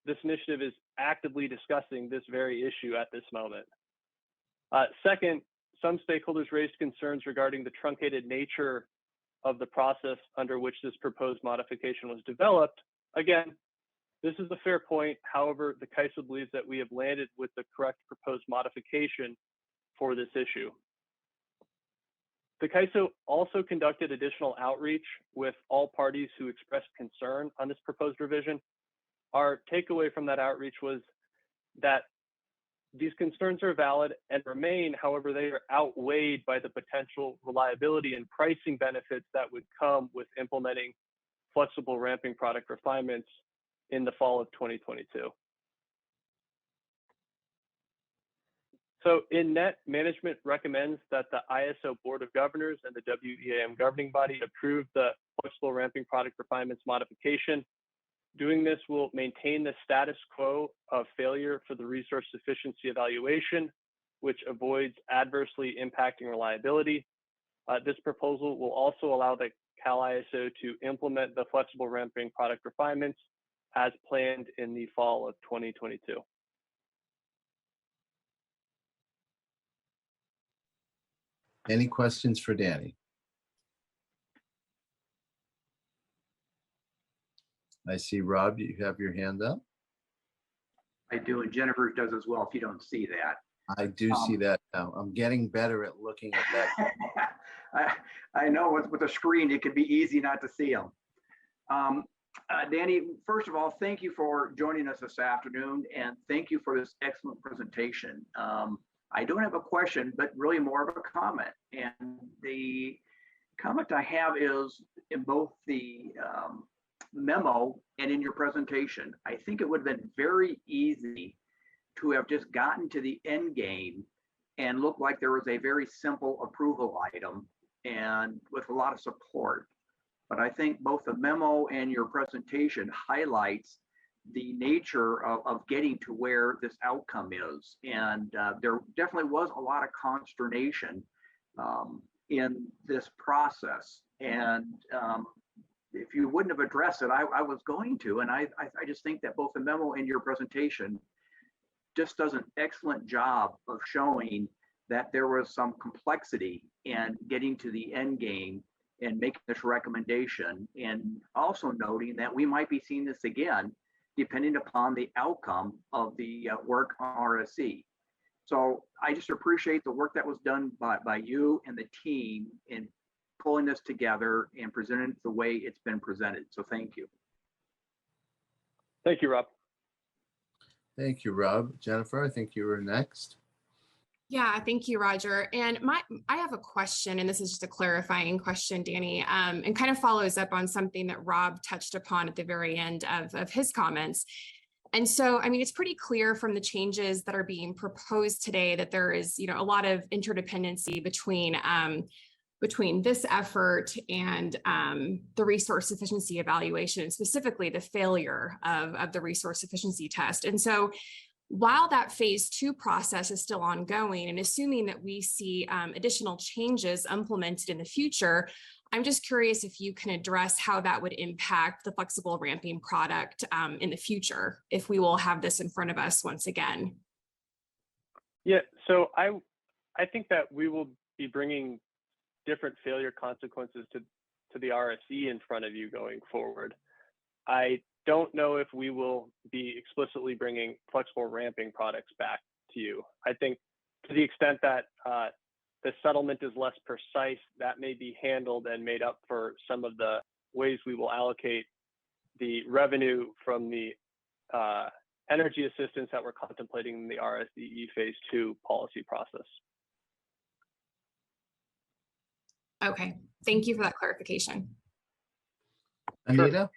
This initiative is actively discussing this very issue at this moment. Second, some stakeholders raised concerns regarding the truncated nature of the process under which this proposed modification was developed. Again, this is a fair point. However, the CAISO believes that we have landed with the correct proposed modification for this issue. The CAISO also conducted additional outreach with all parties who expressed concern on this proposed revision. Our takeaway from that outreach was that these concerns are valid and remain, however, they are outweighed by the potential reliability and pricing benefits that would come with implementing flexible ramping product refinements in the fall of 2022. So in net, management recommends that the ISO Board of Governors and the WEIM governing body approve the flexible ramping product refinements modification. Doing this will maintain the status quo of failure for the resource sufficiency evaluation, which avoids adversely impacting reliability. This proposal will also allow the Cal ISO to implement the flexible ramping product refinements as planned in the fall of 2022. Any questions for Danny? I see Rob, you have your hand up. I do, and Jennifer does as well if you don't see that. I do see that now. I'm getting better at looking at that. I know with the screen, it can be easy not to see them. Danny, first of all, thank you for joining us this afternoon, and thank you for this excellent presentation. I don't have a question, but really more of a comment. And the comment I have is in both the memo and in your presentation. I think it would have been very easy to have just gotten to the end game and looked like there was a very simple approval item and with a lot of support. But I think both the memo and your presentation highlights the nature of getting to where this outcome is. And there definitely was a lot of consternation in this process. And if you wouldn't have addressed it, I was going to. And I just think that both the memo and your presentation just does an excellent job of showing that there was some complexity in getting to the end game and making this recommendation, and also noting that we might be seeing this again depending upon the outcome of the work on RSC. So I just appreciate the work that was done by you and the team in pulling this together and presenting it the way it's been presented. So thank you. Thank you, Rob. Thank you, Rob. Jennifer, I think you were next. Yeah, thank you, Roger. And I have a question, and this is just a clarifying question, Danny, and kind of follows up on something that Rob touched upon at the very end of his comments. And so, I mean, it's pretty clear from the changes that are being proposed today that there is, a lot of interdependency between this effort and the resource sufficiency evaluation, and specifically the failure of the resource sufficiency test. And so, while that phase 2 process is still ongoing, and assuming that we see additional changes implemented in the future, I'm just curious if you can address how that would impact the flexible ramping product in the future, if we will have this in front of us once again. Yeah, so I think that we will be bringing different failure consequences to the RSE in front of you going forward. I don't know if we will be explicitly bringing flexible ramping products back to you. I think to the extent that the settlement is less precise, that may be handled and made up for some of the ways we will allocate the revenue from the energy assistance that we're contemplating in the RSDE Phase 2 policy process. Okay, thank you for that clarification. Anita?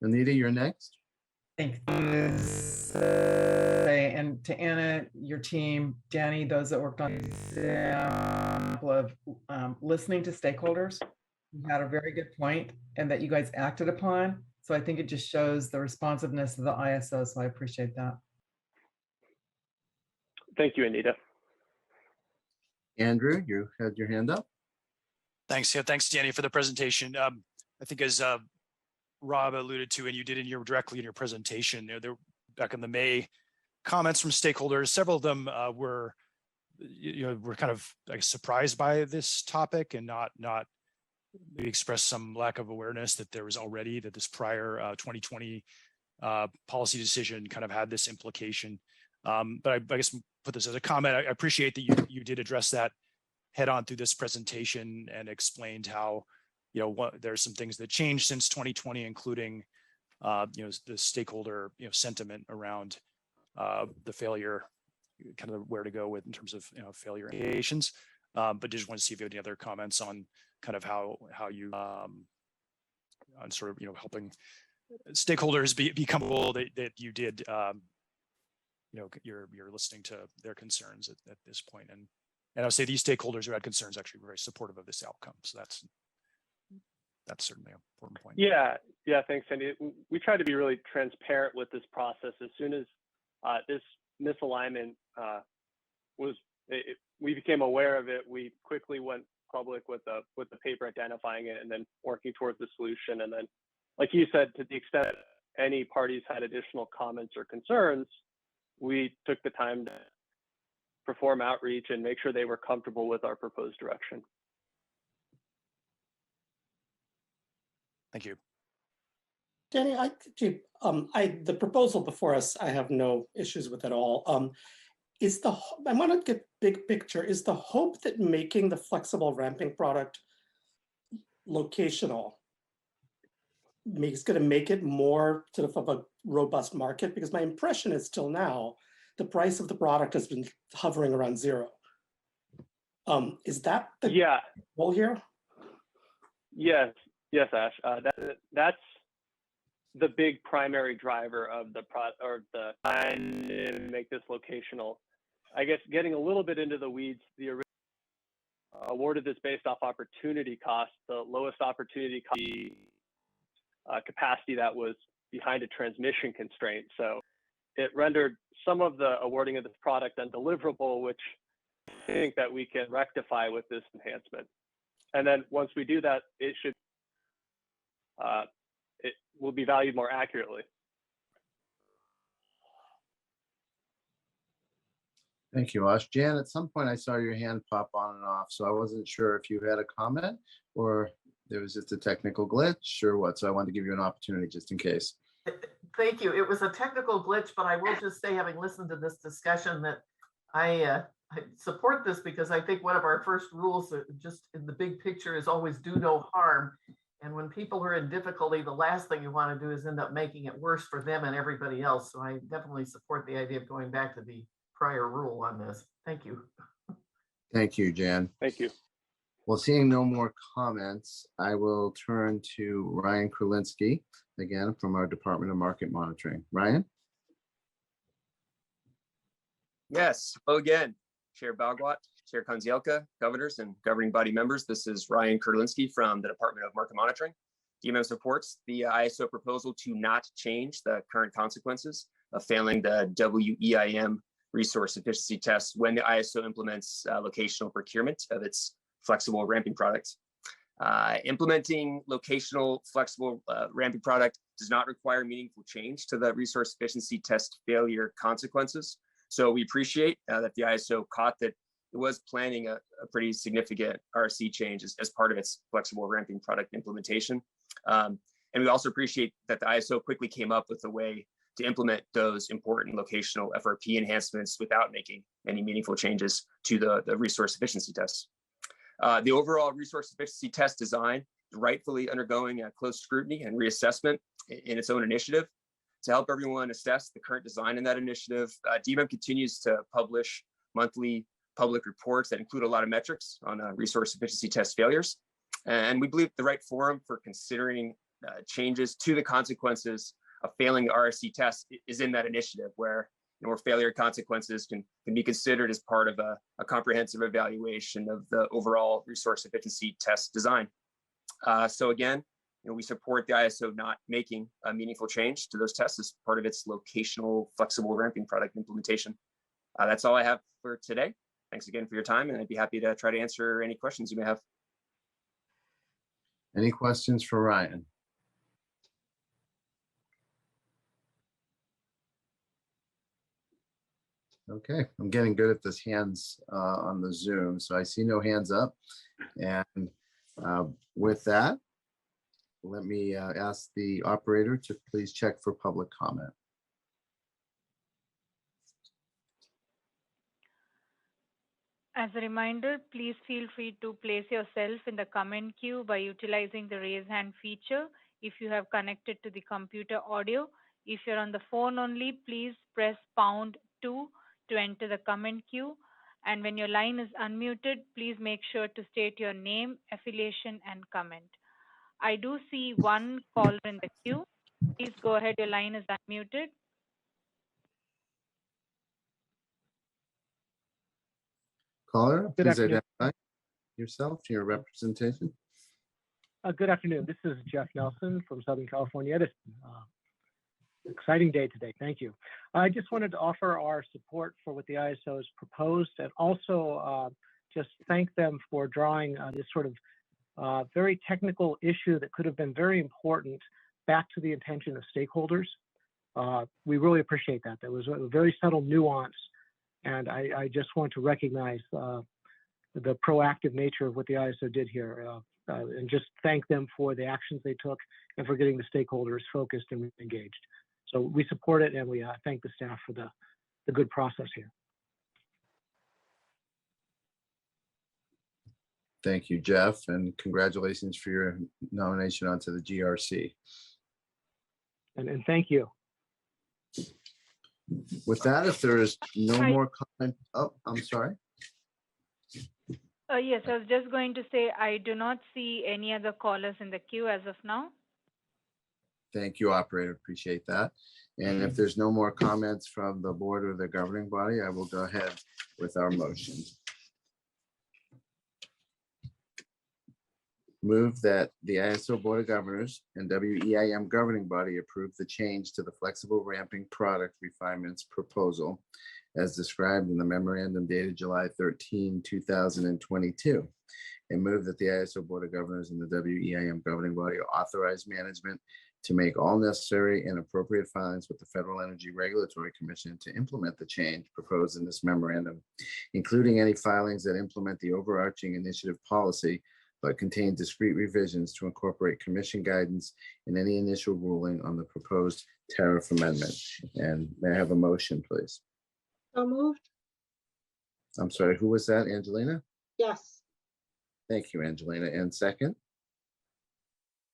Anita, you're next. Thanks. And to Anna, your team, Danny, those that worked on the example of listening to stakeholders, you had a very good point and that you guys acted upon. So I think it just shows the responsiveness of the ISO. So I appreciate that. Thank you, Anita. Andrew, you had your hand up. Thanks. Yeah, thanks, Danny, for the presentation. I think as Rob alluded to, and you did directly in your presentation, there back in the May comments from stakeholders, several of them were kind of surprised by this topic and not maybe expressed some lack of awareness that there was already that this prior 2020 policy decision kind of had this implication. But I guess put this as a comment. I appreciate that you did address that head on through this presentation and explained how there's some things that changed since 2020, including the stakeholder sentiment around the failure, kind of where to go with in terms of failure indications. But just want to see if you have any other comments on kind of how you on sort of helping stakeholders be comfortable that you did you're listening to their concerns at this point. And I'll say these stakeholders who had concerns actually were very supportive of this outcome. So that's certainly an important point. Yeah, thanks, Sandy. We try to be really transparent with this process. As soon as this misalignment we became aware of it, we quickly went public with the paper identifying it and then working towards the solution. And then, like you said, to the extent any parties had additional comments or concerns, we took the time to perform outreach and make sure they were comfortable with our proposed direction. Thank you. Danny, the proposal before us, I have no issues with at all. I want to get big picture. Is the hope that making the flexible ramping product locational is going to make it more sort of a robust market? Because my impression is till now, the price of the product has been hovering around zero. Is that the goal here? Yes, Ash. That's the big primary driver of the to make this locational. I guess getting a little bit into the weeds, the original awarded this based off opportunity cost, the lowest opportunity cost capacity that was behind a transmission constraint. So it rendered some of the awarding of this product undeliverable, which I think that we can rectify with this enhancement. And then once we do that, it will be valued more accurately. Thank you, Ash. Jan, at some point I saw your hand pop on and off, so I wasn't sure if you had a comment or there was just a technical glitch or what. So I wanted to give you an opportunity just in case. Thank you. It was a technical glitch, but I will just say, having listened to this discussion, that I support this because I think one of our first rules, just in the big picture, is always do no harm. And when people are in difficulty, the last thing you want to do is end up making it worse for them and everybody else. So I definitely support the idea of going back to the prior rule on this. Thank you. Thank you, Jan. Thank you. Well, seeing no more comments, I will turn to Ryan Kurlinski again from our Department of Market Monitoring. Ryan? Yes, hello again, Chair Bagwat, Chair Konzielka, governors and governing body members. This is Ryan Kurlinski from the Department of Market Monitoring. DMM supports the ISO proposal to not change the current consequences of failing the WEIM resource efficiency tests when the ISO implements locational procurement of its flexible ramping products. Implementing locational flexible ramping product does not require meaningful change to the resource efficiency test failure consequences. So we appreciate that the ISO caught that it was planning a pretty significant RC change as part of its flexible ramping product implementation. And we also appreciate that the ISO quickly came up with a way to implement those important locational FRP enhancements without making any meaningful changes to the resource efficiency tests. The overall resource efficiency test design is rightfully undergoing a close scrutiny and reassessment in its own initiative. To help everyone assess the current design in that initiative, DBEM continues to publish monthly public reports that include a lot of metrics on resource efficiency test failures. And we believe the right forum for considering changes to the consequences of failing the RSC test is in that initiative, where failure consequences can be considered as part of a comprehensive evaluation of the overall resource efficiency test design. So again, we support the ISO not making a meaningful change to those tests as part of its locational flexible ramping product implementation. That's all I have for today. Thanks again for your time, and I'd be happy to try to answer any questions you may have. Any questions for Ryan? Okay, I'm getting good at this hands on the Zoom, so I see no hands up. And with that, let me ask the operator to please check for public comment. As a reminder, please feel free to place yourself in the comment queue by utilizing the raise hand feature if you have connected to the computer audio. If you're on the phone only, please press #2 to enter the comment queue. And when your line is unmuted, please make sure to state your name, affiliation, and comment. I do see one caller in the queue. Please go ahead, your line is unmuted. Caller, Good please afternoon. identify yourself, your representation. Good afternoon. This is Jeff Nelson from Southern California Edison. Exciting day today. Thank you. I just wanted to offer our support for what the ISO has proposed, and also just thank them for drawing this sort of very technical issue that could have been very important back to the attention of stakeholders. We really appreciate that. There was a very subtle nuance, and I just want to recognize the proactive nature of what the ISO did here, and just thank them for the actions they took and for getting the stakeholders focused and engaged. So we support it, and we thank the staff for the good process here. Thank you, Jeff, and congratulations for your nomination onto the GRC. And thank you. With that, if there is no more comment, oh, I'm sorry. Yes, I was just going to say I do not see any other callers in the queue as of now. Thank you, operator. Appreciate that. And if there's no more comments from the board or the governing body, I will go ahead with our motion. Move that the ISO Board of Governors and WEIM governing body approve the change to the flexible ramping product refinements proposal as described in the memorandum dated July 13, 2022. And move that the ISO Board of Governors and the WEIM governing body authorize management to make all necessary and appropriate filings with the Federal Energy Regulatory Commission to implement the change proposed in this memorandum, including any filings that implement the overarching initiative policy, but contain discrete revisions to incorporate commission guidance in any initial ruling on the proposed tariff amendment. And may I have a motion, please? So moved. I'm sorry, who was that, Angelina? Yes. Thank you, Angelina. And second?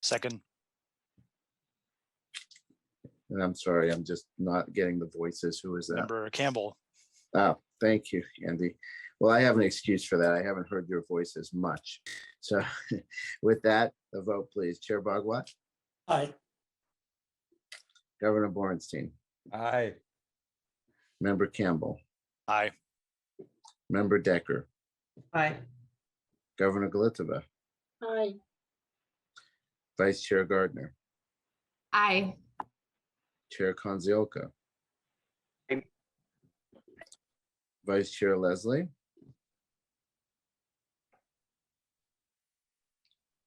Second. And I'm sorry, I'm just not getting the voices. Who is that? Member Campbell. Oh, thank you, Andy. Well, I have an excuse for that. I haven't heard your voices much. So with that, the vote, please. Chair Bhagwat? Aye. Governor Borenstein? Aye. Member Campbell? Aye. Member Decker? Aye. Governor Galiteva? Aye. Vice Chair Gardner? Aye. Chair Konziolka? Vice Chair Leslie?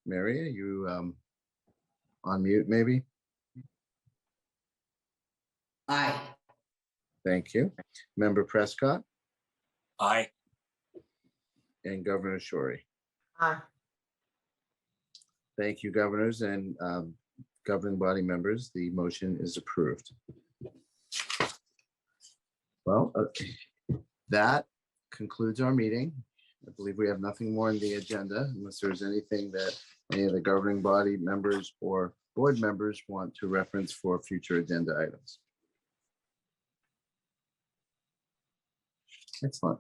Mary, are you on mute maybe? Aye. Thank you. Member Prescott? Aye. and Governor Shorey. Aye. Thank you, governors and governing body members. The motion is approved. Well, that concludes our meeting. I believe we have nothing more on the agenda unless there's anything that any of the governing body members or board members want to reference for future agenda items. Excellent.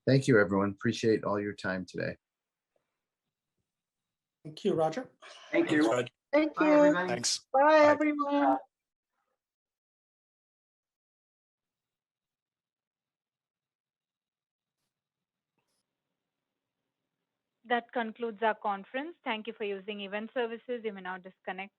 Thank you, everyone. Appreciate all your time today. Thank you, Roger. Thank you. Thank Bye, you. everybody. Thanks. Bye, everyone. That concludes our conference. Thank you for using event services. You may now disconnect.